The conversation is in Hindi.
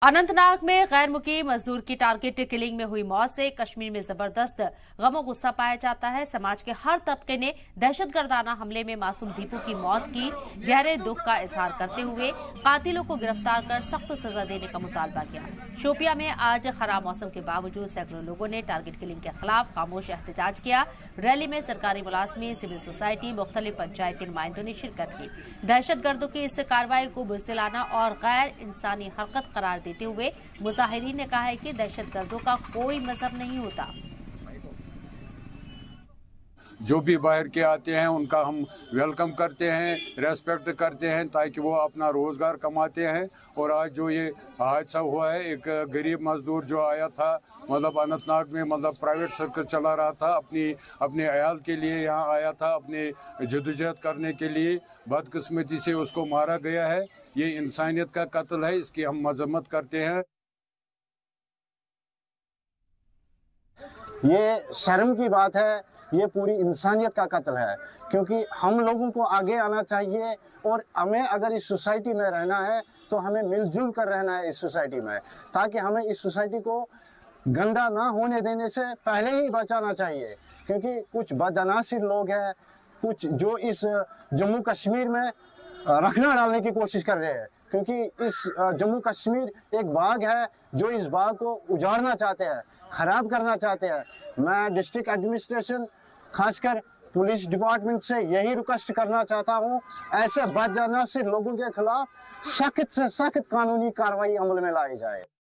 अनंतनाग में गैर मुकीम मजदूर की टारगेट किलिंग में हुई मौत से कश्मीर में जबरदस्त गम और गुस्सा पाया जाता है। समाज के हर तबके ने दहशतगर्दाना हमले में मासूम दीपू की मौत की गहरे दुख का इजहार करते हुए कातिलों को गिरफ्तार कर सख्त सजा देने का मुतालबा किया। शोपिया में आज खराब मौसम के बावजूद सैकड़ों लोगों ने टारगेट किलिंग के खिलाफ खामोश एहतजाज किया। रैली में सरकारी मुलाजमीन, सिविल सोसाइटी, मुख्तलिफ पंचायती नुमाइंदों ने शिरकत की। दहशतगर्दों की इस कार्रवाई को बुज़दिलाना और गैर इंसानी हरकत करार देते हुए मुजाहिरीन ने कहा है कि दहशतगर्दों का कोई मजहब नहीं होता। जो भी बाहर के आते हैं उनका हम वेलकम करते हैं, रेस्पेक्ट करते हैं ताकि वो अपना रोज़गार कमाते हैं। और आज जो ये हादसा हुआ है, एक गरीब मजदूर जो आया था मतलब अनंतनाग में मतलब प्राइवेट सर्कल चला रहा था, अपने अयाल के लिए यहाँ आया था, अपने जदोजहद करने के लिए, बदकिस्मती से उसको मारा गया है। ये इंसानियत का कत्ल है, इसकी हम मजम्मत करते हैं। ये शर्म की बात है, ये पूरी इंसानियत का कत्ल है, क्योंकि हम लोगों को आगे आना चाहिए और हमें अगर इस सोसाइटी में रहना है तो हमें मिलजुल कर रहना है इस सोसाइटी में, ताकि हमें इस सोसाइटी को गंदा ना होने देने से पहले ही बचाना चाहिए। क्योंकि कुछ बदअनासिर लोग हैं, कुछ जो इस जम्मू कश्मीर में रखना डालने की कोशिश कर रहे हैं, क्योंकि इस जम्मू कश्मीर एक बाग है जो इस बाग को उजाड़ना चाहते हैं, खराब करना चाहते हैं। मैं डिस्ट्रिक्ट एडमिनिस्ट्रेशन खासकर पुलिस डिपार्टमेंट से यही रिक्वेस्ट करना चाहता हूँ, ऐसे बदअनासिर लोगों के खिलाफ सख्त से सख्त कानूनी कार्रवाई अमल में लाई जाए।